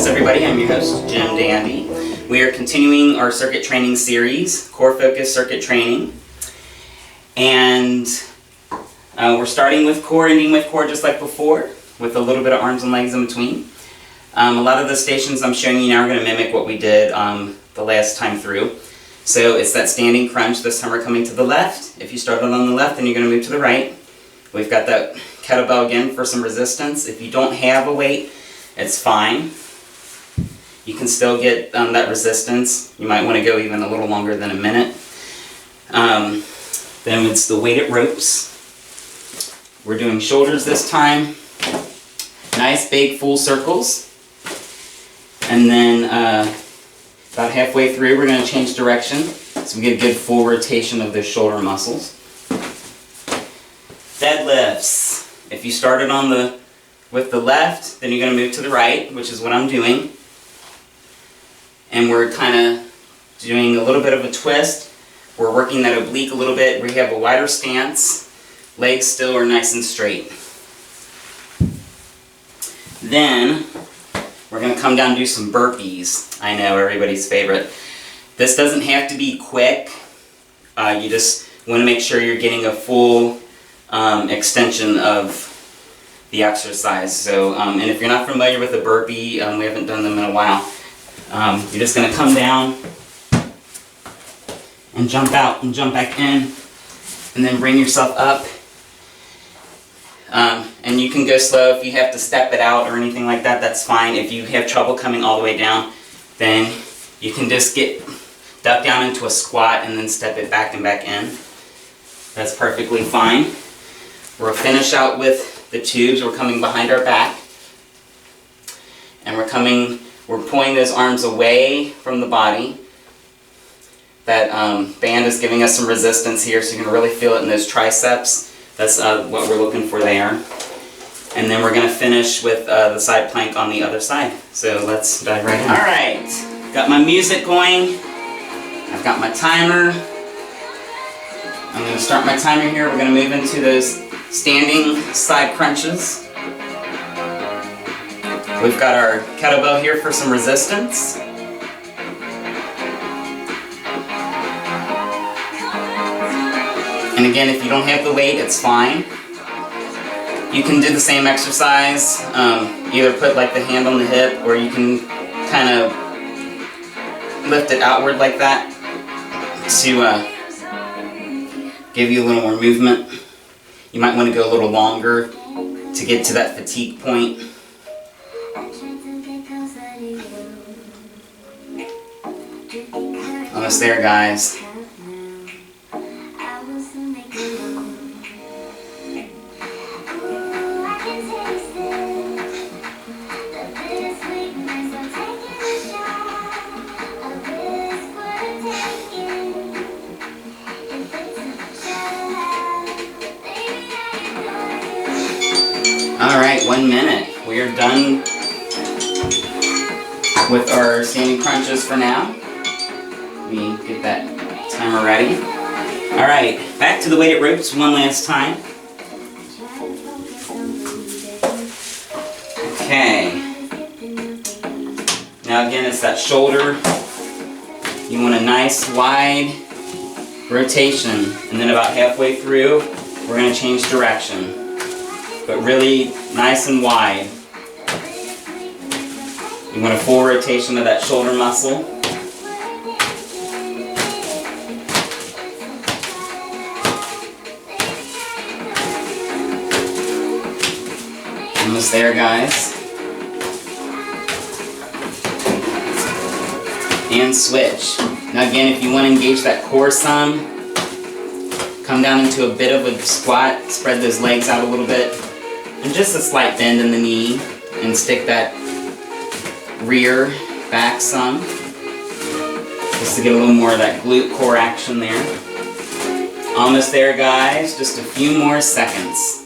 fitness, everybody. I'm your host, Jim Dandy. We are continuing our circuit training series, core focus circuit training. And we're starting with core, ending with core just like before, with a little bit of arms and legs in between. A lot of the stations I'm showing you now are going to mimic what we did the last time through. So it's that standing crunch. This time we're coming to the left. If you started on the left, then you're going to move to the right. We've got that kettlebell again for some resistance. If you don't have a weight, it's fine. You can still get that resistance. You might want to go even a little longer than a minute. Then it's the weighted ropes. We're doing shoulders this time. Nice big full circles. And then about halfway through we're going to change direction so we get a good full rotation of the shoulder muscles. Deadlifts. If you started with the left, then you're going to move to the right, which is what I'm doing. And we're kind of doing a little bit of a twist. We're working that oblique a little bit. We have a wider stance. Legs still are nice and straight. Then we're going to come down and do some burpees. I know, everybody's favorite. This doesn't have to be quick. You just want to make sure you're getting a full extension of the exercise. So, and if you're not familiar with a burpee, we haven't done them in a while. You're just going to come down and jump out and jump back in, and then bring yourself up. And you can go slow. If you have to step it out or anything like that, that's fine. If you have trouble coming all the way down, then you can just duck down into a squat and then step it back and back in. That's perfectly fine. We'll finish out with the tubes. We're coming behind our back. And we're pulling those arms away from the body. That band is giving us some resistance here, so you can really feel it in those triceps. That's what we're looking for there. And then we're going to finish with the side plank on the other side. So let's dive right in. Alright, got my music going. I've got my timer. I'm going to start my timer here. We're going to move into those standing side crunches. We've got our kettlebell here for some resistance. And again, if you don't have the weight, it's fine. You can do the same exercise, either put like the hand on the hip, or you can kind of lift it outward like that to give you a little more movement. You might want to go a little longer to get to that fatigue point. Almost there, guys. Alright, 1 minute. We are done with our standing crunches for now. Let me get that timer ready. Alright, back to the weighted ropes one last time. Okay. Now again, it's that shoulder. You want a nice wide rotation, and then about halfway through, we're going to change direction. But really nice and wide. You want a full rotation of that shoulder muscle. Almost there, guys. And switch. Now again, if you want to engage that core some, come down into a bit of a squat, spread those legs out a little bit, and just a slight bend in the knee, and stick that rear back some, just to get a little more of that glute core action there. Almost there, guys. Just a few more seconds.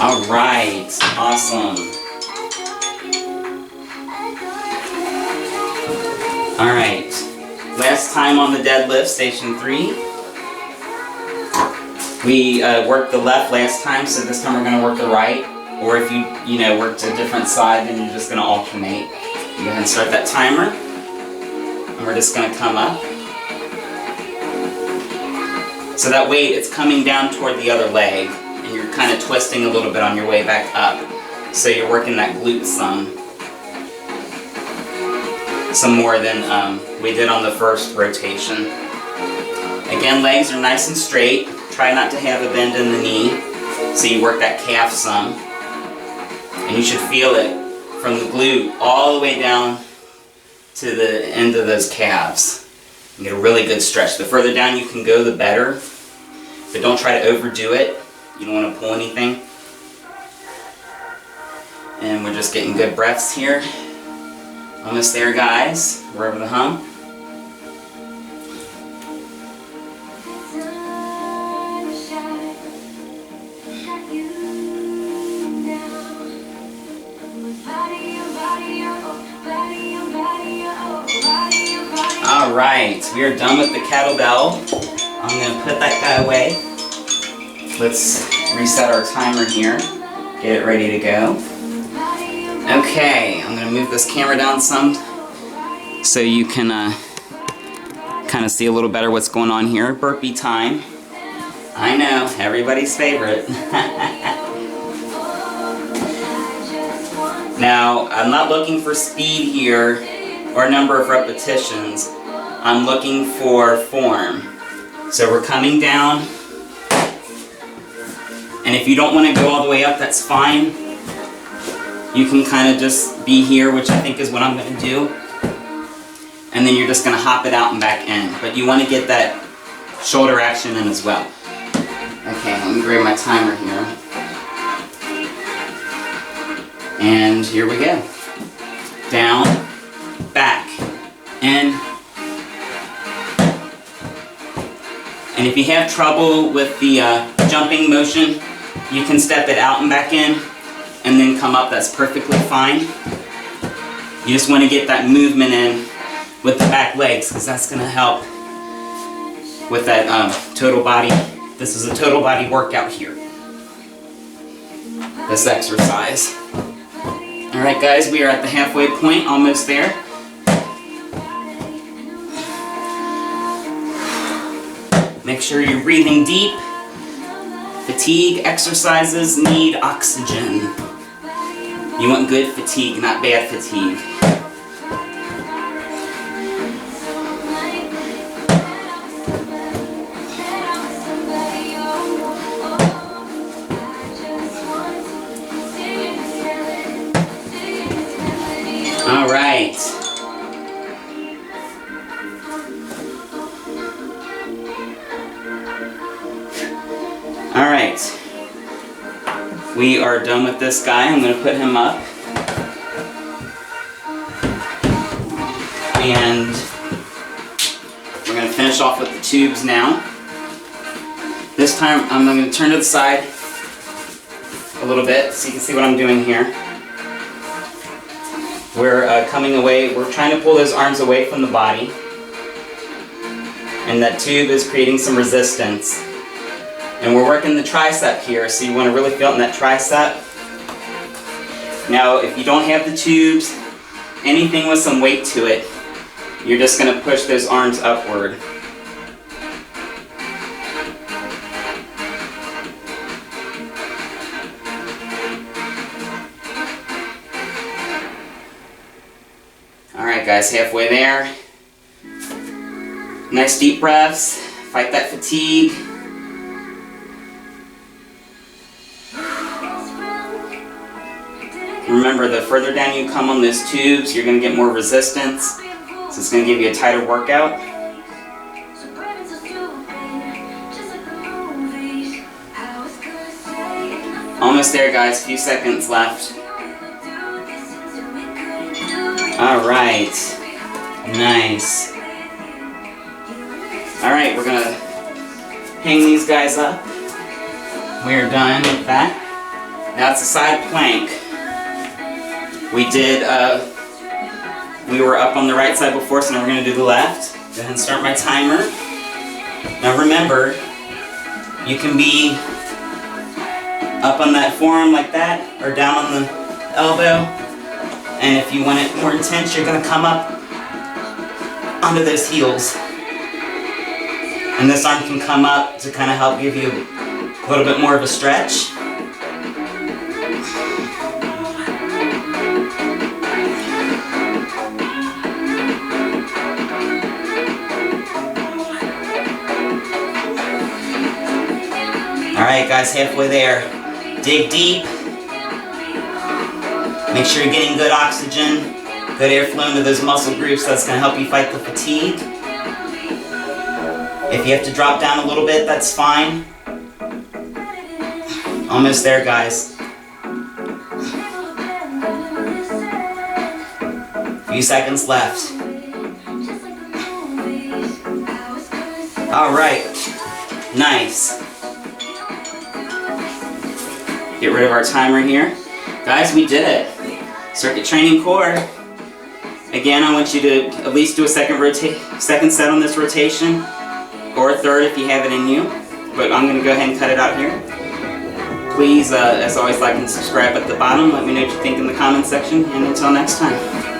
Alright, awesome. Alright, last time on the deadlift, station 3. We worked the left last time, so this time we're going to work the right. Or if you worked a different side, then you're just going to alternate. Go ahead and start that timer. And we're just going to come up. So that weight, it's coming down toward the other leg. And you're kind of twisting a little bit on your way back up. So you're working that glute some more than we did on the first rotation. Again, legs are nice and straight. Try not to have a bend in the knee. So you work that calf some. And you should feel it from the glute all the way down to the end of those calves. You get a really good stretch. The further down you can go, the better. But don't try to overdo it. You don't want to pull anything. And we're just getting good breaths here. Almost there, guys. We're over the hump. Alright, we are done with the kettlebell. I'm going to put that guy away. Let's reset our timer here. Get it ready to go. Okay, I'm going to move this camera down some so you can kind of see a little better what's going on here. Burpee time. I know, everybody's favorite. Now, I'm not looking for speed here or number of repetitions. I'm looking for form. So we're coming down. And if you don't want to go all the way up, that's fine. You can kind of just be here, which I think is what I'm going to do. And then you're just going to hop it out and back in. But you want to get that shoulder action in as well. Okay, let me grab my timer here. And here we go. Down, back, in. And if you have trouble with the jumping motion, you can step it out and back in and then come up. That's perfectly fine. You just want to get that movement in with the back legs because that's going to help with that total body. This is a total body workout here. This exercise. Alright guys, we are at the halfway point, almost there. Make sure you're breathing deep. Fatigue exercises need oxygen. You want good fatigue, not bad fatigue. All right. All right. We are done with this guy. I'm going to put him up. And we're going to finish off with the tubes now. This time I'm going to turn to the side a little bit so you can see what I'm doing here. We're coming away, we're trying to pull those arms away from the body. And that tube is creating some resistance. And we're working the tricep here, so you want to really feel it in that tricep. Now, if you don't have the tubes, anything with some weight to it, you're just going to push those arms upward. Alright guys, halfway there. Nice deep breaths. Fight that fatigue. Remember, the further down you come on those tubes, you're going to get more resistance. So it's going to give you a tighter workout. Almost there guys, a few seconds left. Alright, nice. Alright, we're going to hang these guys up. We're done with that. Now it's a side plank. We were up on the right side before, so now we're going to do the left. Go ahead and start my timer. Now remember, You can be up on that forearm like that, or down on the elbow. And if you want it more intense, you're going to come up onto those heels. And this arm can come up to kind of help give you a little bit more of a stretch. Alright guys, halfway there. Dig deep. Make sure you're getting good oxygen, good airflow into those muscle groups. That's going to help you fight the fatigue. If you have to drop down a little bit, that's fine. Almost there, guys. Few seconds left. Alright. Nice. Get rid of our timer here. Guys, we did it. Circuit training core. Again, I want you to at least do a second set on this rotation, or a third if you have it in you. But I'm going to go ahead and cut it out here. Please, as always, like and subscribe at the bottom. Let me know what you think in the comments section, and until next time.